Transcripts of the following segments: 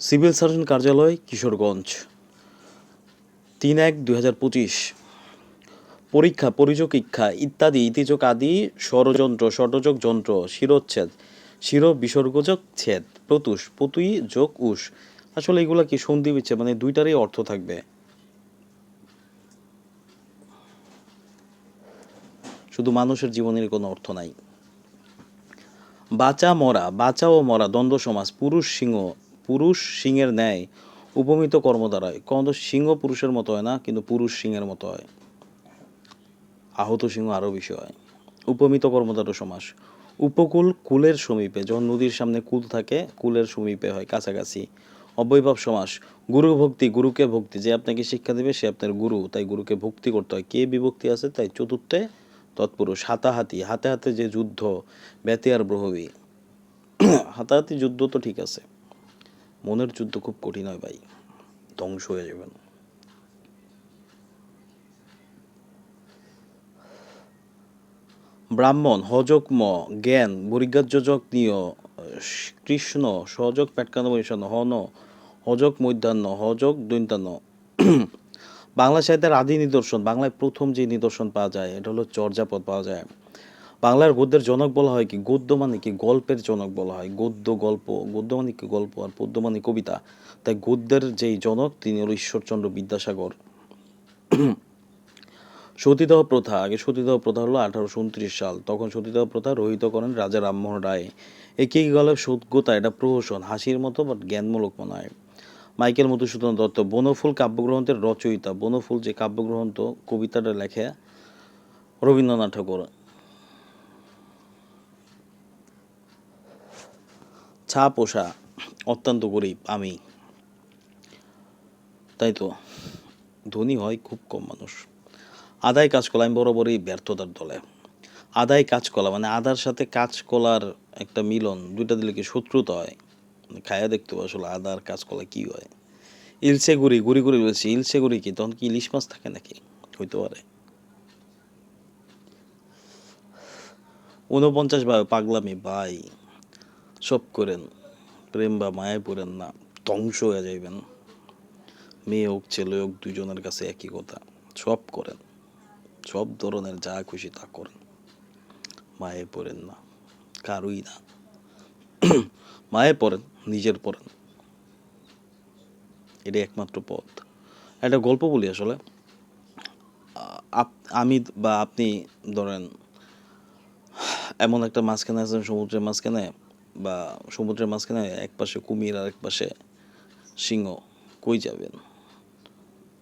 Civil surgeon কার্যালয়, কিশোরগঞ্জ, ৩/১/২০২৫। পরীক্ষা, পরিযোগ ইক্ষা ইত্যাদি ইতিযোগ আদি ষড়যন্ত্র, ষটযোগ যন্ত্র, শিরোচ্ছেদ, শির বিসর্গযোগ ছেদ, প্রতুষ, পতুই যোগ উষ। আসলে এগুলা কি সন্ধি বিচ্ছেদ, মানে দুইটারই অর্থ থাকবে, শুধু মানুষের জীবনের কোনো অর্থ নাই। বাঁচা মরা, বাঁচা ও মরা দ্বন্দ্ব সমাস, পুরুষ সিংহের ন্যায় উপমিত কর্ম দ্বারায়। কর্ম সিংহ পুরুষের মতো হয় না, কিন্তু পুরুষ সিংহের মতো হয়, আহত সিংহ আরও বেশি হয়। উপমিত কর্মধারয় সমাস। উপকূল, কুলের সমীপে, যখন নদীর সামনে কুল থাকে কুলের সমীপে হয়, কাছাকাছি। অব্যয়ভাব সমাস। গুরু ভক্তি, গুরুকে ভক্তি, যে আপনাকে শিক্ষা দেবে সে আপনার গুরু, তাই গুরুকে ভক্তি করতে হয়। কে বিভক্তি আছে, তাই চতুর্থে তৎপুরুষ। হাতাহাতি, হাতে হাতে যে যুদ্ধ, ব্যতি আর ব্রহবী। হাতাহাতি যুদ্ধ তো ঠিক আছে, মনের যুদ্ধ খুব কঠিন হয় ভাই, ধ্বংস হয়ে যাবেন। ব্রাহ্মণ, হযোগ ম, জ্ঞান, বরিজ্ঞাযোজক নিয়, কৃষ্ণ, সহযোগ পেটকানো বৈষাণ, হন, হযোগ মধ্যাহ্ন, হযোগ দৈন্তান্ন। বাংলা সাহিত্যের আদি নিদর্শন, বাংলায় প্রথম যে নিদর্শন পাওয়া যায় এটা হলো চর্যাপদ পাওয়া যায়। বাংলার গদ্যের জনক বলা হয় কি? গদ্য মানে কি? গল্পের জনক বলা হয়। গদ্য গল্প, গদ্য মানে কি? গল্প, আর পদ্য মানে কবিতা। তাই গদ্যের যেই জনক তিনি হল ঈশ্বরচন্দ্র বিদ্যাসাগর। সতীদাহ প্রথা, আগে সতীদাহ প্রথা হলো 1829 সাল, তখন সতীদাহ প্রথা রহিত করেন রাজা রামমোহন রায়। একেই গেল সদ্যতা, এটা প্রহসন, হাসির মতো বাট জ্ঞানমূলক মনে হয়। মাইকেল মধুসূদন দত্ত, বনফুল কাব্যগ্রন্থের রচয়িতা। বনফুল যে কাব্যগ্রন্থ, কবিতাটা লেখে রবীন্দ্রনাথ ঠাকুর। ছা পোষা, অত্যন্ত গরিব আমি, তাই তো ধনী হয় খুব কম মানুষ। আদায় কাজকলা, আমি বরাবরই ব্যর্থতার দলে। আদায় কাজকলা মানে আদার সাথে কাঁচকলার একটা মিলন, দুইটা দিলে কি শত্রুতা হয়? খায়া দেখতে হবে আসলে আদা আর কাঁচকলা কি হয়। ইলশে গুড়ি, গুড়ি গুড়ি বলছি, ইলশে গুড়ি কি তখন কি ইলিশ মাছ থাকে নাকি? হইতে পারে। 49 ভাই পাগলামি ভাই, সব করেন, প্রেম বা মায়ায় পড়েন না, ধ্বংস হয়ে যাইবেন। মেয়ে হোক ছেলে হোক দুইজনের কাছে একই কথা, সব করেন, সব ধরনের যা খুশি তা করেন, মায়ে পড়েন না, কারুই না। মায়ে পড়েন, নিজের পড়েন, এটাই একমাত্র পথ। একটা গল্প বলি আসলে। আমি বা আপনি ধরেন এমন একটা মাঝখানে আছেন, সমুদ্রের মাঝখানে, বা সমুদ্রের মাঝখানে এক পাশে কুমির আর এক পাশে সিংহ, কই যাবেন?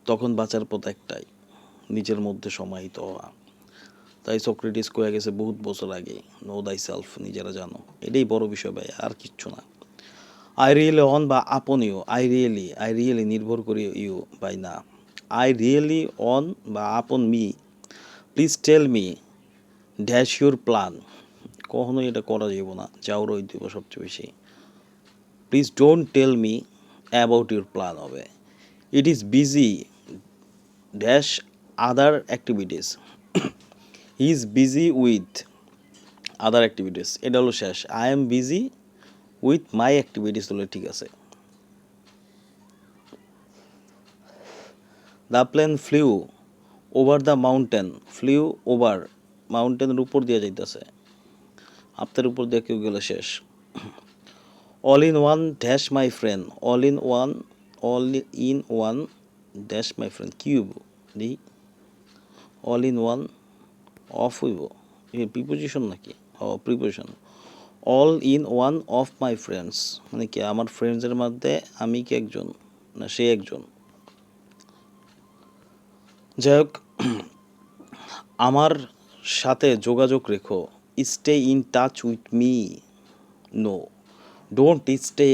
তখন বাঁচার পথ একটাই, নিজের মধ্যে সমাহিত হওয়া। তাই সক্রেটিস কয়ে গেছে বহুত বছর আগে, নো দাই সেলফ, নিজেরা জানো। এটাই বড় বিষয় ভাই, আর কিচ্ছু না। আই রিয়েলি অন বা আপন ইউ, আই রিয়েলি নির্ভর করি ইউ বাই না। আই রিয়েলি অন বা upon me, please tell me dash your plan. কখনোই এটা করা যাব না, যাওয়ারই দিব সবচেয়ে বেশি। Please don't tell me about your plan হবে। It is busy dash other activities, he is busy with other activities. এটা হলো শেষ। I am busy with my activities হলে ঠিক আছে। The plane flew over the mountain, flew over, মাউন্টেনের উপর দিয়ে যাইতেছে, আপনার উপর দিয়ে কেউ গেলে শেষ। All in one dash my friend, all in one dash my friend cube the, all in one of হইব, প্রিপোজিশন নাকি? Preposition. All in one of my friends মানে কি, আমার ফ্রেন্ডসের মধ্যে আমি কি একজন, না সে একজন। যাই হোক, আমার সাথে যোগাযোগ রেখো, stay in touch with me, no don't stay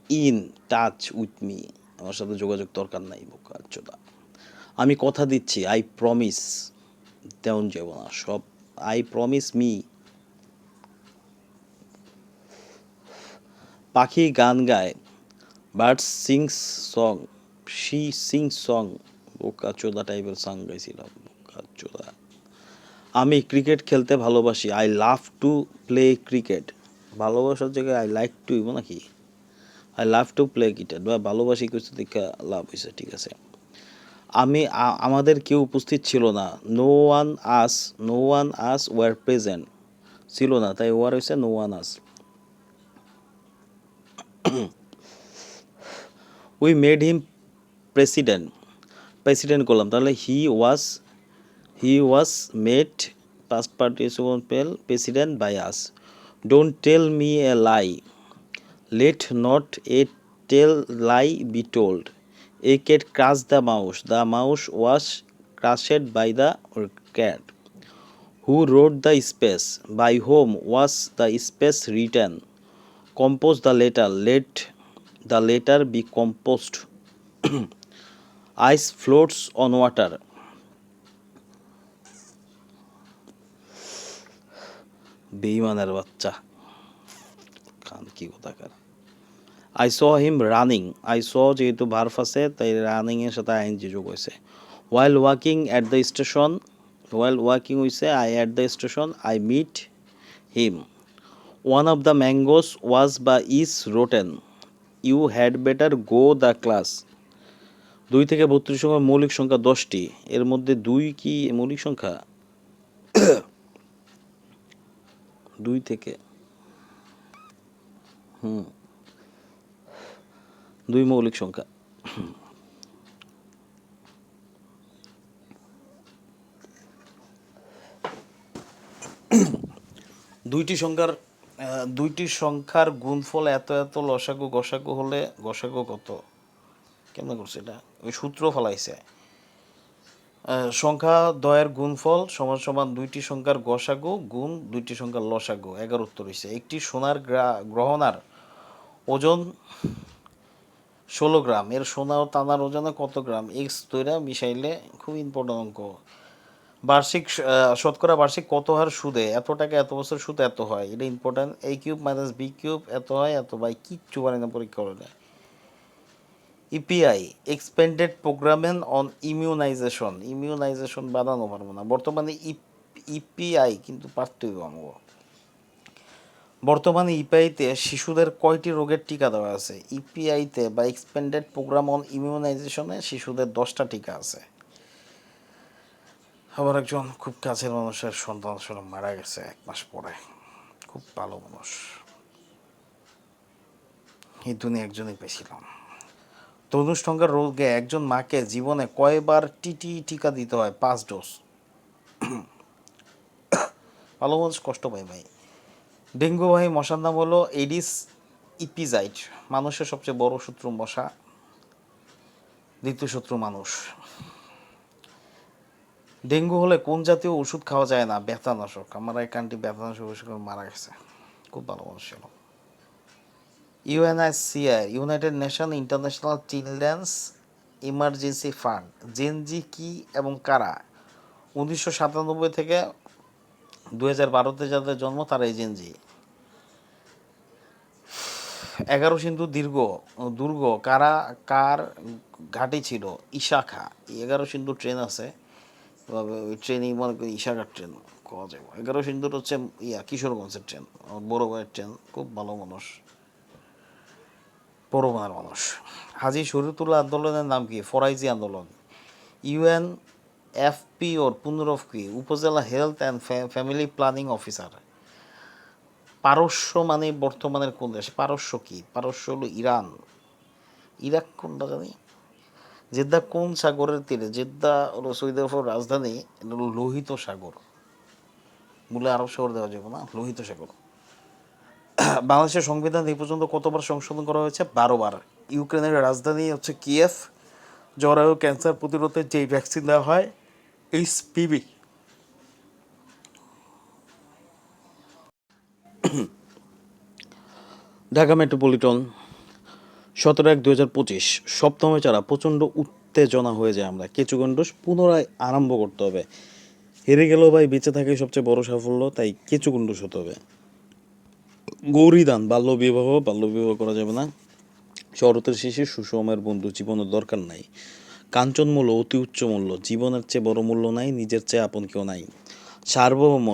in touch with me, আমার সাথে যোগাযোগ দরকার নাই বোকাচোদা। আমি কথা দিচ্ছি, আই প্রমিস, তেমন যাব না সব, আই প্রমিস মি। পাখি গান গায়, birds sings song, she sings song, বোকাচোদা টাইপের সং গাইছিলাম, বোকাচোদা। আমি ক্রিকেট খেলতে ভালোবাসি, I love to play cricket. ভালোবাসার জায়গায় আই লাইক টু নাকি? I love to play guitar, বা ভালোবাসি কিছু দেখা লাভ হয়েছে, ঠিক আছে। আমাদের কেউ উপস্থিত ছিল না, no one us were present, ছিল না তাই ওয়ার হয়েছে no one us. We made him president করলাম, তাহলে he was made past participle president by us. Don't tell me a lie, let not a tell lie be told. A cat crush the mouse was crushed by the cat. Who wrote the space, by whom was the space written. Compose the letter, let the letter B composed. Ice floats on water. বেইমানের বাচ্চা, খান কি কোথাকার। I saw him running, I saw যেহেতু verb আছে তাই রানিংয়ের সাথে আইএনজি যোগ হয়েছে। While walking at the station, while walking হয়েছে I at the station, I meet him. One of the mangoes was বা is rotten, you had better go the class. 2 থেকে 32 সংখ্যার মৌলিক সংখ্যা 10টি, এর মধ্যে 2 কি মৌলিক সংখ্যা? 2 থেকে 2 মৌলিক সংখ্যা। দুইটি সংখ্যার গুণফল এত এত, লসাগু গসাগু হলে গসাগু কত? কেমন করছে এটা? ওই সূত্র ফলাইছে। সংখ্যা দ্বয়ের গুণফল সমান সমান দুইটি সংখ্যার গসাগু গুণ দুইটি সংখ্যার লসাগু। 11 উত্তর হয়েছে। একটি সোনার গ্রহণার ওজন 16 গ্রাম, এর সোনা ও তানার ওজনে কত গ্রাম? এক্স তৈরা মিশাইলে, খুব ইম্পর্টেন্ট অঙ্ক। শতকরা বার্ষিক কত হার সুদে এত টাকা এত বছর সুদ এত হয়? এটা important. a cube minus B cube এত হয় এত বাই, কিচ্ছু পারে না পরীক্ষা হলে। EPI, expanded programme on immunisation বানানো পারবো না। বর্তমানে ইপিআই কিন্তু পারতেই বানাবো। বর্তমানে ইপিআইতে শিশুদের কয়টি রোগের টিকা দেওয়া আছে? ইপিআইতে বা এক্সপেন্ডেড প্রোগ্রাম অন ইমিউনাইজেশনে শিশুদের 10টা টিকা আছে। আবার একজন খুব কাছের মানুষের সন্তান আসলে মারা গেছে 1 মাস পরে, খুব ভালো মানুষ, এই দুনিয়া একজনই পেয়েছিলাম। তনুষ্টঙ্গার রোগে একজন মাকে জীবনে কয়বার টিকা দিতে হয়? 5 ডোজ। ভালো মানুষ কষ্ট পায় ভাই। ডেঙ্গুবাহী মশার নাম হলো এডিস ইপিজাইট। মানুষের সবচেয়ে বড় শত্রু মশা, দ্বিতীয় শত্রু মানুষ। ডেঙ্গু হলে কোন জাতীয় ওষুধ খাওয়া যায় না? ব্যথানাশক। আমার এক আন্টি ব্যথানাশক ওষুধ মারা গেছে, খুব ভালো মানুষ ছিল। UNICR, united nation international children's emergency fund. Gen Z কি এবং কারা? 1997 থেকে 2012-তে যাদের জন্ম তারা এই জেনজি। 11 সিন্ধু দুর্গ কার ঘাঁটি ছিল? ইশাখা। 11 সিন্ধু ট্রেন আছে, ওই ট্রেনই মনে করি ইশাখার ট্রেন কওয়া যাবে। 11 সিন্ধুর হচ্ছে কিশোরগঞ্জের ট্রেন, বড় ভাইয়ের ট্রেন, খুব ভালো মানুষ, বড় মানের মানুষ। হাজী শরীয়তুল্লাহ আন্দোলনের নাম কি? ফরাইজি আন্দোলন। ইউএনএফপিওর পুনরূপ কি? উপজেলা health and family planning officer. পারস্য মানে বর্তমানের কোন দেশ? পারস্য কি? পারস্য হলো ইরান। ইরাক কোনটা জানি? জেদ্দা কোন সাগরের তীরে? জেদ্দা হলো সৌদি আরবের রাজধানী, এটা হলো লোহিত সাগর। বলে আরব সাগর দেওয়া যাবে না, লোহিত সাগর। বাংলাদেশের সংবিধান এই পর্যন্ত কতবার সংশোধন করা হয়েছে? 12 বার। ইউক্রেনের রাজধানী হচ্ছে কিয়েভ। জরায়ু ক্যান্সার প্রতিরোধে যেই ভ্যাকসিন দেওয়া হয় এইচপিভি। ঢাকা মেট্রোপলিটন 17/1/2025। সপ্তমে চারা প্রচণ্ড উত্তেজনা হয়ে যায় আমরা, কেচুগণ্ডুস পুনরায় আরম্ভ করতে হবে। হেরে গেলেও ভাই বেঁচে থাকাই সবচেয়ে বড় সাফল্য, তাই কেচুগণ্ডুস হতে হবে। গৌরীদান, বাল্যবিবাহ করা যাবে না। শরতের শেষে সুষমের বন্ধু, জীবনের দরকার নাই। কাঞ্চন মূল্য অতি উচ্চ মূল্য, জীবনের চেয়ে বড় মূল্য নাই, নিজের চেয়ে আপন কেউ নাই। সার্বভৌম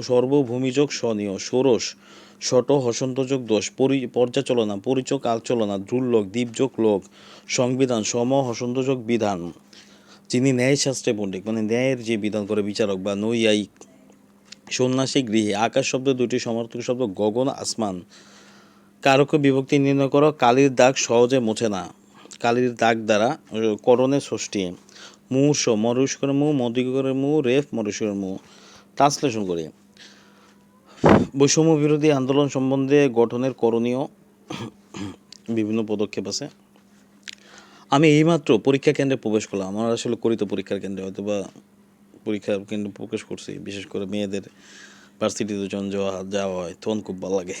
সর্বভূমিযোগ স্বনীয় ষোড়শ শট হসন্তযোগ দোষ পর্যাচলনা পরিচক আলচলনা দ্রুল্লোক দ্বীপযোগ লোক সংবিধান সম হসন্তযোগ বিধান। যিনি ন্যায়শাস্ত্রে পণ্ডিত মানে ন্যায়ের যে বিধান করে বিচারক বা নৈয়ায়িক। সন্ন্যাসী গৃহে আকাশ শব্দ দুটি সমার্থক শব্দ গগন আসমান। কারক বিভক্তি নির্ণয় করো। কালির দাগ সহজে মোছে না। কালির দাগ দ্বারা করণের ষষ্ঠী। মূষ মরুষ্কর মু মদিকরের মু রেফ মরুষ্কর মু। ট্রান্সলেশন করি। বৈষম্য বিরোধী আন্দোলন সম্বন্ধে গঠনের করণীয় বিভিন্ন পদক্ষেপ আছে। আমি এইমাত্র পরীক্ষা কেন্দ্রে প্রবেশ করলাম। আমার আসলে করিত পরীক্ষার কেন্দ্রে হয়তো বা পরীক্ষার কেন্দ্রে প্রবেশ করছি, বিশেষ করে মেয়েদের ভার্সিটিতে যখন যাওয়া হয় তখন খুব ভালো লাগে।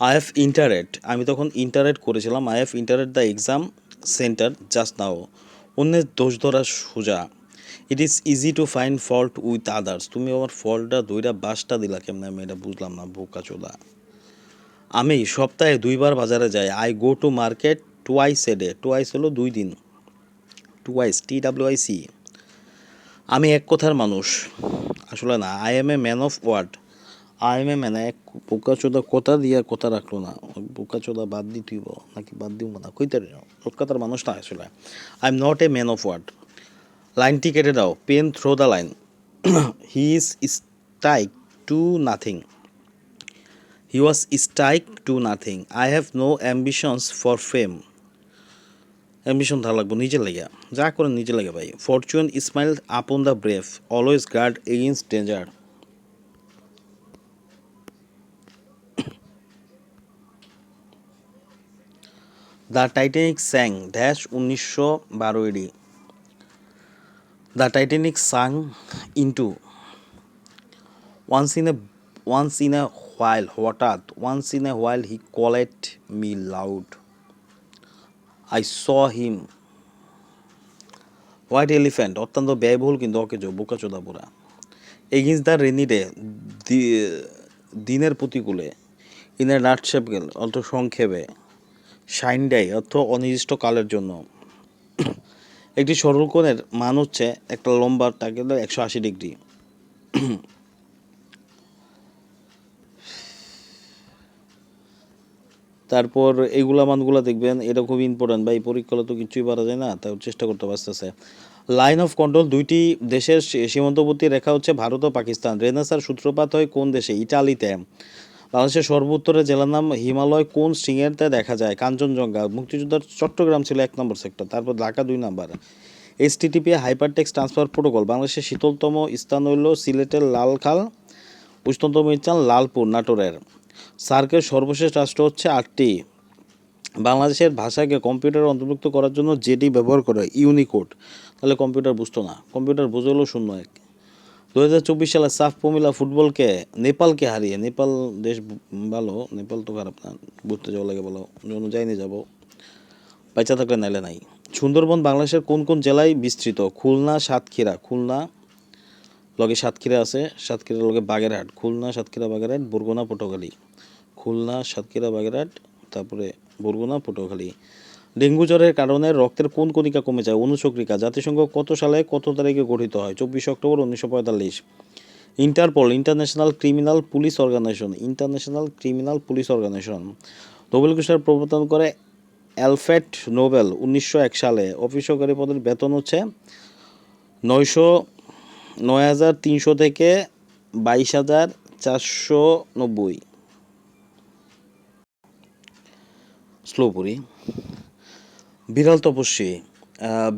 আই হ্যাভ ইন্টারেড, আমি তখন ইন্টারেড করেছিলাম। I have entered the exam centre just now. অন্যের দোষ ধরা সোজা। It is easy to find fault with others, তুমি আমার ফল্টটা দইরা বাসটা দিলা কেমন, আমি এটা বুঝলাম না, বোকা চোদা। আমি সপ্তাহে 2বার বাজারে যাই। I go to market twice a day, twice হলো 2 দিন, টুয়াইস TWIC। আমি এক কথার মানুষ, আসলে না। I am a man of word, I am a man. এক বোকা চোদা কথা দিয়া কথা রাখলো না, বোকা চোদা বাদ দিতেইব নাকি বাদ দিব না কইতে কথার মানুষ না আসলে। I am not a man of word. লাইনটি কেটে দাও। Pen through the line. He is strike to nothing, he was strike to nothing. I have no ambitions for fame, ambition থাকা লাগবো নিজের লাগে, যা করেন নিজের লাগে ভাই। Fortune smile upon the brave, always guard against danger. The Titanic sang dash 1912 AD. The Titanic sang into once in a while, হঠাৎ once in a while he called me loud. I saw him. White elephant অত্যন্ত ব্যয়বহুল কিন্তু অকেজো বোকাচোদা পুরা। Against the rainy day দিনের প্রতিকূলে। In a নাটশেপল অর্থ সংক্ষেপে। শাইন ডাই অর্থ অনির্দিষ্টকালের জন্য। একটি সরল কোণের মান হচ্ছে একটা লম্বা টাকে 180 ডিগ্রি। তারপর এইগুলা মানগুলো দেখবেন, এটা খুব ইম্পর্টেন্ট ভাই, পরীক্ষা তো কিছুই পারা যায় না, তাও চেষ্টা করতে পারতেছে। লাইন অফ কন্ট্রোল দুইটি দেশের সীমান্তবর্তী রেখা হচ্ছে ভারত ও পাকিস্তান। রেনেসাঁর সূত্রপাত হয় কোন দেশে? ইটালিতে। বাংলাদেশের সর্বোত্তরের জেলার নাম হিমালয় কোন শৃঙ্গেতে দেখা যায়? কাঞ্চনজঙ্ঘা। মুক্তিযোদ্ধার চট্টগ্রাম ছিল 1 নম্বর সেক্টর, তারপর ঢাকা 2 নম্বর। HTTP hypertext transfer protocol. বাংলাদেশের শীতলতম স্থান হইল সিলেটের লালখাল, উষ্ণতম স্থান লালপুর নাটোরের। সার্কের সর্বশেষ রাষ্ট্র হচ্ছে 8টি। বাংলাদেশের ভাষাকে কম্পিউটারে অন্তর্ভুক্ত করার জন্য যেটি ব্যবহার করে ইউনিকোড। তাহলে কম্পিউটার বুঝতো না, কম্পিউটার বুঝলো 01। 2024 সালে সাফ প্রমিলা ফুটবলকে নেপালকে হারিয়ে, নেপাল দেশ ভালো, নেপাল তো খারাপ না, ঘুরতে যাওয়া লাগে ভালো, যখন যাইনি যাবো, বাচ্চা থাকলে নাইলে নাই। সুন্দরবন বাংলাদেশের কোন কোন জেলায় বিস্তৃত? খুলনা সাতক্ষীরা, খুলনা লগে সাতক্ষীরা আছে, সাতক্ষীরার লগে বাগেরহাট, খুলনা সাতক্ষীরা বাগেরহাট বরগুনা পটুয়াখালী, খুলনা সাতক্ষীরা বাগেরহাট তারপরে বরগুনা পটুয়াখালী। ডেঙ্গু জ্বরের কারণে রক্তের কোন কণিকা কমে যায়? অনুচক্রিকা। জাতিসংঘ কত সালে কত তারিখে গঠিত হয়? 24 October 1945। Interpol international criminal police organisation, international criminal police organisation. Nobel পুরস্কার প্রবর্তন করে অ্যালফ্রেড নোবেল 1901 সালে। অফিস সহকারী পদের বেতন হচ্ছে 9,300 থেকে 22,490। স্লোপুরি। বিড়াল তপস্বী,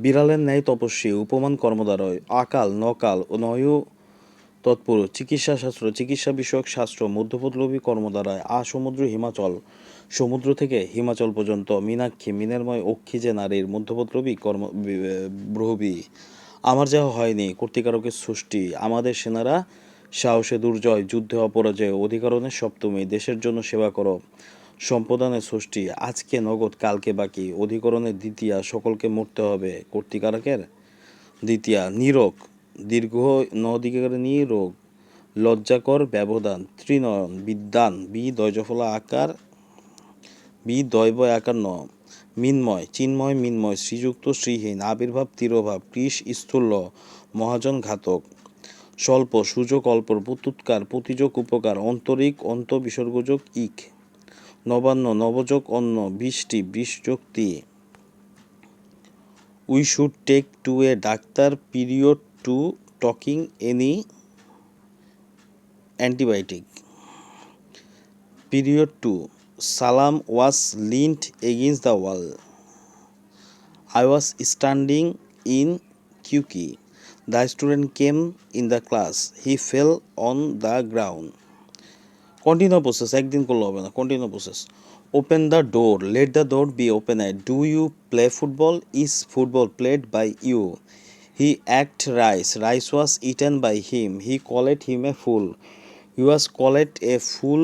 বিড়ালের ন্যায় তপস্বী, উপমান কর্মদ্বারয়। আকাল নকাল নয়ু তৎপুরুষ। চিকিৎসা শাস্ত্র চিকিৎসা বিষয়ক শাস্ত্র। মধ্যপদলোভী কর্মদ্বারায়। সমুদ্র হিমাচল, সমুদ্র থেকে হিমাচল পর্যন্ত। মীনাক্ষী মিনেরময় অক্ষী যে নারীর। মধ্যপদলোভী ব্রহবী। আমার যা হয়নি কর্তৃকারকের সৃষ্টি। আমাদের সেনারা সাহসে দুর্জয়, যুদ্ধে অপরাজয়। অধিকারণের সপ্তমী, দেশের জন্য সেবা করো। সম্পদানের ষষ্ঠী, আজকে নগদ কালকে বাকি। অধিকরণের দ্বিতীয়া, সকলকে মরতে হবে। কর্তৃকারকের দ্বিতীয়া। নিরোগ দীর্ঘ নদিকের নিরোগ। লজ্জাকর ব্যবধান। ত্রিনয়ন বিদ্যান বিদয়জফলা আকার বিদয়বয় আকার ন। মিন্ময় চিন্ময় মিন্ময়। শ্রীযুক্ত শ্রীহীন। আবির্ভাব তিরোভাব। কৃষ স্থূল মহাজন ঘাতক। স্বল্প সূচক অল্প প্রত্যুৎকার প্রতিযোগ উপকার অন্তরিক অন্ত বিসর্গযোগ ইক নবান্ন নবযোগ অন্ন বৃষ্টি বৃষযোগ তি we should take to a doctor period to talking any antibiotic period to সালাম was leant against the wall I was standing in Kyuki. The student came in the class. He fell on the ground. Continue process. একদিন করলে হবে না. Continue process. Open the door. Let the door be opened. Do you play football? Is football played by you? He ate rice. Rice was eaten by him. He called him a fool. He was called a fool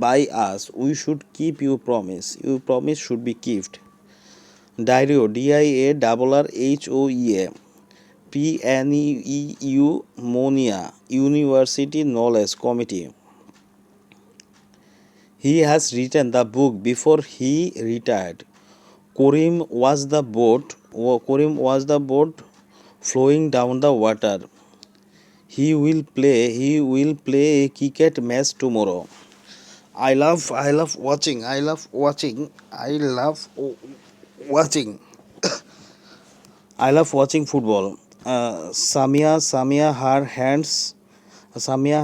by us. We should keep your promise. Your promise should be kept. Diarrhea, DIARRHOEA, pneumonia, University Knowledge Committee. He has written the book before he retired. Korim was the boat flowing down the water. He will play a cricket match tomorrow. I love watching. I love watching football. Samia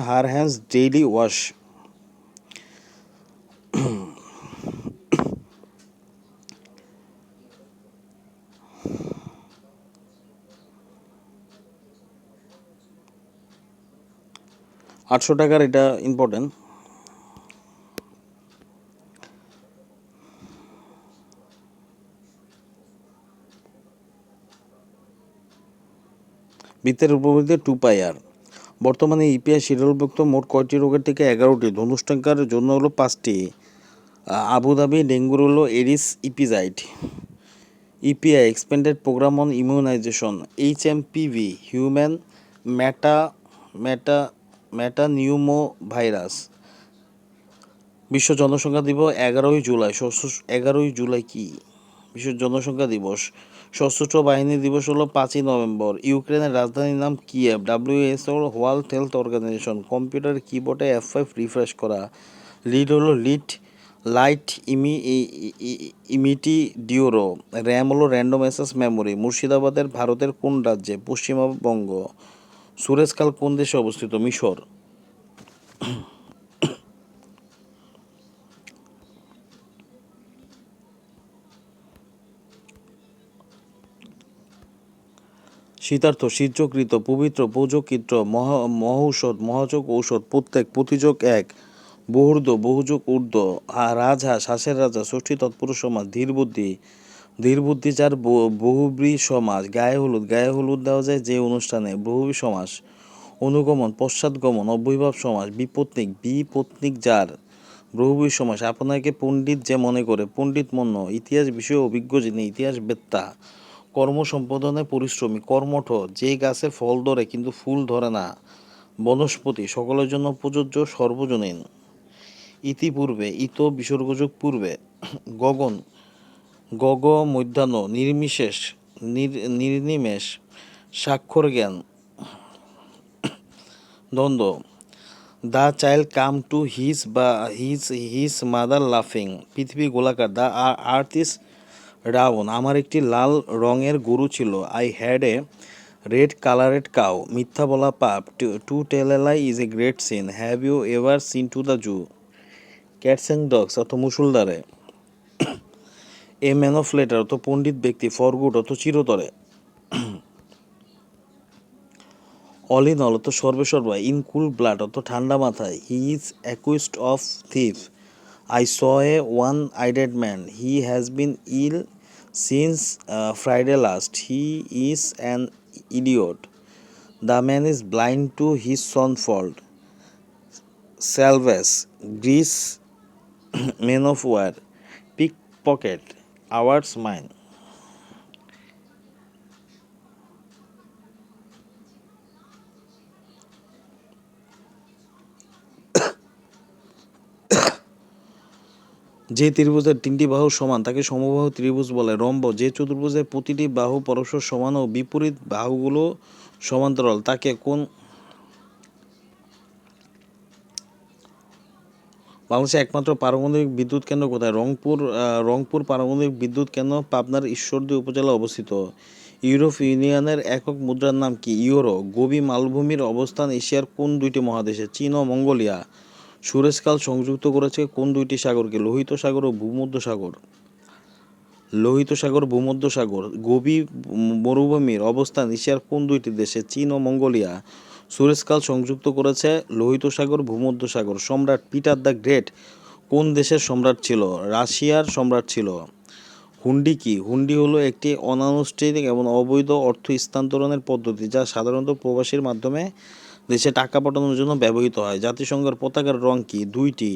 her hands daily wash. $800 এটা important. বৃত্তের উপবৃত্তে 2πr। বর্তমানে EPI শিডিউলভুক্ত মোট কয়টি রোগের থেকে 11টি, ধনুষ্টঙ্কার জন্য হলো 5টি। আবুধাবি ডেঙ্গুর হলো এডিস ইপিজাইট। EPI expanded programme on immunization. HMPV human metapneumovirus. বিশ্ব জনসংখ্যা দিবস 11ই জুলাই কি? বিশ্ব জনসংখ্যা দিবস। সশস্ত্র বাহিনী দিবস হলো 5ই নভেম্বর। ইউক্রেনের রাজধানীর নাম Kiev. WHO world health organization. Computer কিবোর্ডে F5 রিফ্রেশ করা। লিড হলো লাইট ইমিটিডিওরো। র্যাম হলো র্যান্ডম অ্যাক্সেস মেমোরি। মুর্শিদাবাদের ভারতের কোন রাজ্যে? পশ্চিমবঙ্গ। সুরেশখাল কোন দেশে অবস্থিত? মিশর। শীতার্থ শীর্যকৃত পবিত্র পৌজকৃত মহৌষধ মহাযোগ ঔষধ প্রত্যেক প্রতিযোগ এক বহুর্ধ বহুযোগ ঊর্ধ্ব রাজহাঁস হাঁসের রাজা ষষ্ঠী তৎপুরুষ সমাজ ধীর বুদ্ধি যার বহুব্রী সমাজ গায়ে হলুদ দেওয়া যায় যে অনুষ্ঠানে বহুব্রী সমাস অনুগমন পশ্চাৎগমন অব্যয়ীভাব সমাস বিপত্নিক যার বহুব্রী সমাস আপনাকে পণ্ডিত যে মনে করে পণ্ডিত মন্য ইতিহাস বিষয়ে অভিজ্ঞ যিনি ইতিহাস বেত্তা কর্ম সম্পাদনে পরিশ্রমী কর্মঠ যে গাছে ফল ধরে কিন্তু ফুল ধরে না বনস্পতি সকলের জন্য প্রযোজ্য সর্বজনীন ইতিপূর্বে ইত বিসর্গযোগ পূর্বে গগন মধ্যাহ্ন নির্নিমেষ স্বাক্ষর জ্ঞান দ্বন্দ্ব the child come to his mother লাফিং পৃথিবী গোলাকার দ্য আর্থ ইজ রাউন্ড আমার একটি লাল রঙের গরু ছিল I had a red coloured cow মিথ্যা বলা পাপ to tell a lie is a great sin have you ever seen to the zoo cats and dogs অর্থ মুসুলদারে এ ম্যান অফ লেটার অর্থ পণ্ডিত ব্যক্তি ফর গুড অর্থ চিরতরে অল ইন অল অর্থ সর্বা ইন কুল ব্লাড অর্থ ঠান্ডা মাথায় he is অ্যাকুইজড of thief I saw a one-eyed man. He has been ill since Friday last. He is an idiot. The man is blind to his own fault. Salvage, grease, men of war, pickpocket, ours mine. যে ত্রিভুজের 3টি বাহু সমান তাকে সমবাহু ত্রিভুজ বলে। রম্ব যে চতুর্ভুজের প্রতিটি বাহু পরস্পর সমান ও বিপরীত বাহুগুলো সমান্তরাল তাকে কোন বাংলাদেশের একমাত্র পারমাণবিক বিদ্যুৎ কেন্দ্র কোথায়? রংপুর পারমাণবিক বিদ্যুৎ কেন্দ্র পাবনার ঈশ্বরদী উপজেলায় অবস্থিত। ইউরোপ ইউনিয়নের একক মুদ্রার নাম কি? ইউরো। গোবি মালভূমির অবস্থান এশিয়ার কোন দুইটি মহাদেশে? চীন ও মঙ্গোলিয়া। সুরেশখাল সংযুক্ত করেছে কোন দুইটি সাগরকে? লোহিত সাগর ও ভূমধ্যসাগর। লোহিত সাগর, ভূমধ্যসাগর। গোবি মরুভূমির অবস্থান এশিয়ার কোন দুইটি দেশে? চীন ও মঙ্গোলিয়া। সুরেশখাল সংযুক্ত করেছে লোহিত সাগর, ভূমধ্যসাগর। সম্রাট পিটার দ্য গ্রেট কোন দেশের সম্রাট ছিল? রাশিয়ার সম্রাট ছিল। হুন্ডি কি? হুন্ডি হলো একটি অনানুষ্ঠানিক এবং অবৈধ অর্থ স্থানান্তরের পদ্ধতি যা সাধারণত প্রবাসীর মাধ্যমে দেশে টাকা পাঠানোর জন্য ব্যবহৃত হয়। জাতিসংঘের পতাকার রং কি? দুইটি,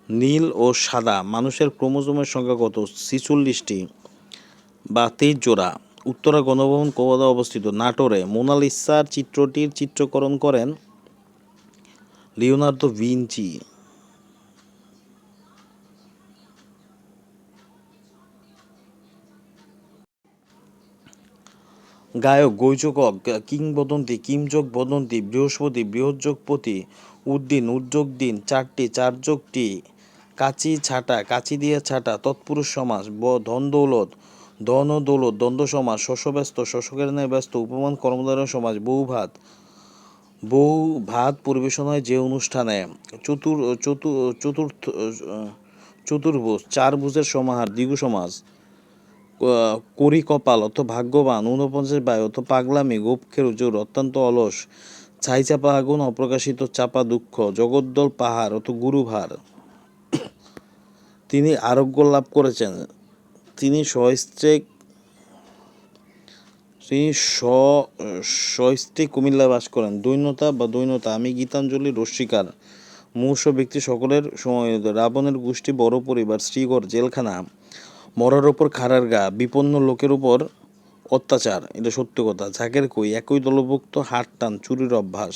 নীল ও সাদা। মানুষের ক্রোমোজোমের সংখ্যা কত? 46টি বা 23 জোড়া। উত্তরা গণভবন কোথায় অবস্থিত? নাটোরে। মোনালিসার চিত্রটির চিত্রকরণ করেন লিওনার্দো ভিঞ্চি। গায়ক, গৈযোগক, কিংবদন্তি, কিমযোগ বদন্তি, বৃহস্পতি, বৃহৎযোগপতি, উদ্দিন, উদ্যোগদিন, চারটি, চারযোগটি, কাচি ছাটা, কাচি দিয়ে ছাটা, তৎপুরুষ সমাস, ধন দৌলত, ধন ও দৌলত, দ্বন্দ্ব সমাস, শস্যব্যস্ত, শস্যকের ন্যায় ব্যস্ত, উপমান কর্মধারয় সমাস, বহু ভাত পরিবেশন হয় যে অনুষ্ঠানে? চতুর্থ চতুর্ভুজ, চার ভুজের সমাহার, দ্বিগু সমাস। করি কপাল অত ভাগ্যবান, 49 বাই অত পাগলামি, গোপ খেরুজুর অত্যন্ত অলস, ছাই চাপা আগুন, অপ্রকাশিত চাপা দুঃখ, জগদ্দল পাহাড় অত গুরুভার। তিনি আরোগ্য লাভ করেছেন। তিনি সস্ত্রীক কুমিল্লায় বাস করেন। দৈন্যতা আমি গীতাঞ্জলি রশ্মিকার। মুমূর্ষু ব্যক্তি সকলের সমবেত। রাবণের গোষ্ঠী বড় পরিবার, শ্রীগড় জেলখানা, মরার ওপর খাড়ার গা, বিপন্ন লোকের উপর অত্যাচার, এটা সত্য কথা। ঝাঁকের কই, একই দলভুক্ত, হাত টান, চুরির অভ্যাস।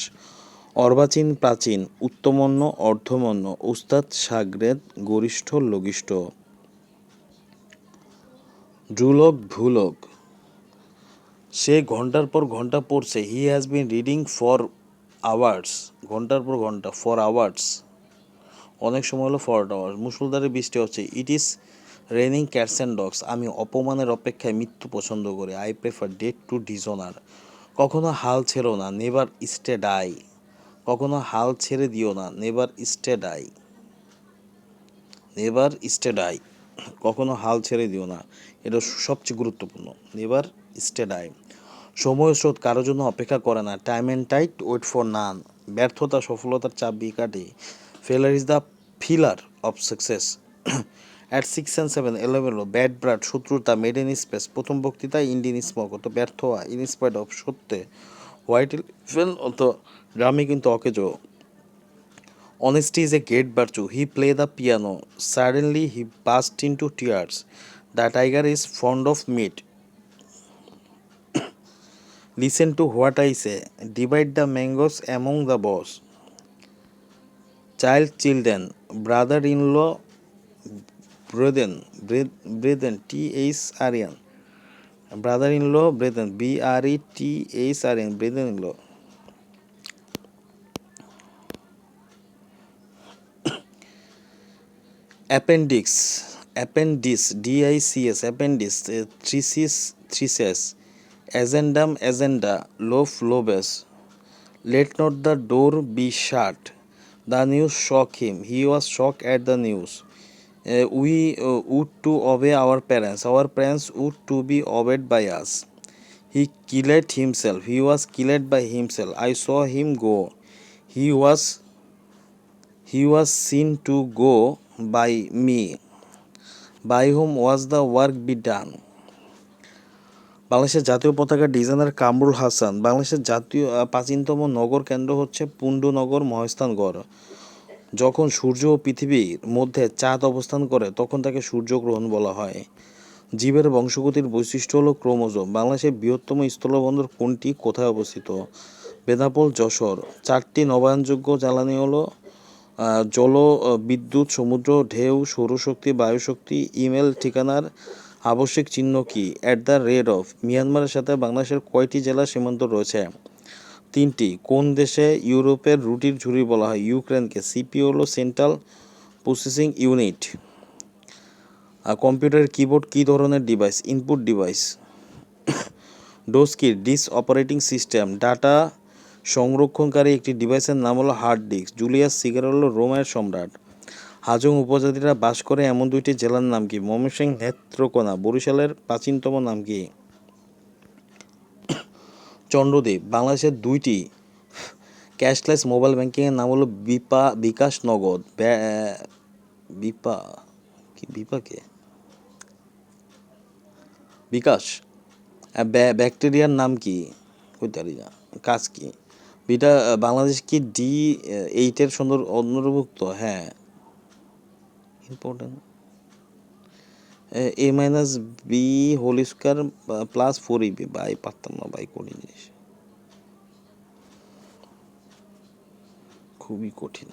অর্বাচীন প্রাচীন, উত্তমন্য অর্ধমন্য, উস্তাদ সাগরেদ, গরিষ্ঠ লঘিষ্ঠ। ড্রুলক ভুলক, সে ঘন্টার পর ঘন্টা পড়ছে। He has been reading for hours, ঘন্টার পর ঘন্টা, ফর আওয়ার্স। অনেক সময় হলো ফর আওয়ার্স। মুষলধারে বৃষ্টি হচ্ছে। It is raining cats and dogs, আমি অপমানের অপেক্ষায় মৃত্যু পছন্দ করি। I prefer death to dishonour. কখনো হাল ছেড়ো না, নেভার স্টে ডাই। কখনো হাল ছেড়ে দিও না, never stay die. Never stay die, কখনো হাল ছেড়ে দিও না, এটা সবচেয়ে গুরুত্বপূর্ণ। Never stay die. সময় স্রোত কারোর জন্য অপেক্ষা করে না। Time and tide wait for none. ব্যর্থতা সফলতার চাবি কাঠি। Failure is the pillar of success. At 6 and 7 এলোমেলো, ব্যাড ব্রাড শত্রুতা, মেড ইন স্পেস। প্রথম বক্তৃতায় ইন্ডিয়ান স্মোক অত ব্যর্থ হওয়া, ইনস্পাইট অফ সত্যে, হোয়াইট এলিফেন্ট অত গ্রামে কিন্তু অকেজো। Honesty is a great virtue. He played the piano. Suddenly he burst into tears. The tiger is fond of meat. Listen to what I say. Divide the mangoes among the boys. Children, brother-in-law, brethren, T-H-R-E-N. Brother-in-law, brethren, B-R-E-T-H-R-E-N, brethren-in-law. Appendix, D-I-C-S, appendix, thesis, addendum, agenda, lobes. Let not the door be shut. The news shocked him. He was shocked at the news. We would to obey our parents. Our parents would to be obeyed by us. He killed himself. He was killed by himself. I saw him go. He was seen to go by me. By whom was the work be done? বাংলাদেশের জাতীয় পতাকার designer Kamrul Hasan. বাংলাদেশের জাতীয় প্রাচীনতম নগর কেন্দ্র হচ্ছে পুণ্ডনগর মহাস্থানগড়। যখন সূর্য ও পৃথিবীর মধ্যে চাঁদ অবস্থান করে তখন তাকে সূর্যগ্রহণ বলা হয়। জীবের বংশগতির বৈশিষ্ট্য হলো ক্রোমোজোম। বাংলাদেশের বৃহত্তম স্থলবন্দর কোনটি, কোথায় অবস্থিত? বেনাপোল, যশোর। 4টি নবায়নযোগ্য জ্বালানি হলো জল বিদ্যুৎ, সমুদ্র ঢেউ, সৌরশক্তি, বায়ুশক্তি। ইমেল ঠিকানার আবশ্যিক চিহ্ন কি? At the rate of. মিয়ানমারের সাথে বাংলাদেশের কয়টি জেলা সীমান্ত রয়েছে? 3টি। কোন দেশে ইউরোপের রুটির ঝুড়ি বলা হয়? ইউক্রেনকে। সিপিইউ হলো সেন্ট্রাল প্রসেসিং ইউনিট। কম্পিউটারের কিবোর্ড কী ধরনের ডিভাইস? Input device. ডোস কি? Disk operating system. ডাটা সংরক্ষণকারী একটি ডিভাইসের নাম হলো হার্ড ডিস্ক। জুলিয়াস সিগার হলো রোমের সম্রাট। হাজং উপজাতিরা বাস করে এমন 2টি জেলার নাম কি? ময়মনসিংহ, নেত্রকোনা। বরিশালের প্রাচীনতম নাম কি? চন্দ্রদ্বীপ। বাংলাদেশের 2টি ক্যাশলেস মোবাইল ব্যাংকিংয়ের নাম হলো বিকাশ নগদ। বিপা কি? বিপাকে বিকাশ। ব্যাকটেরিয়ার নাম কি? কইতারি না। কাজ কি? বিটা বাংলাদেশ কি D8 সুন্দর অন্তর্ভুক্ত? হ্যাঁ, important. A-B² plus 4EB। By পারতাম না, বাই কঠিন জিনিস, খুবই কঠিন।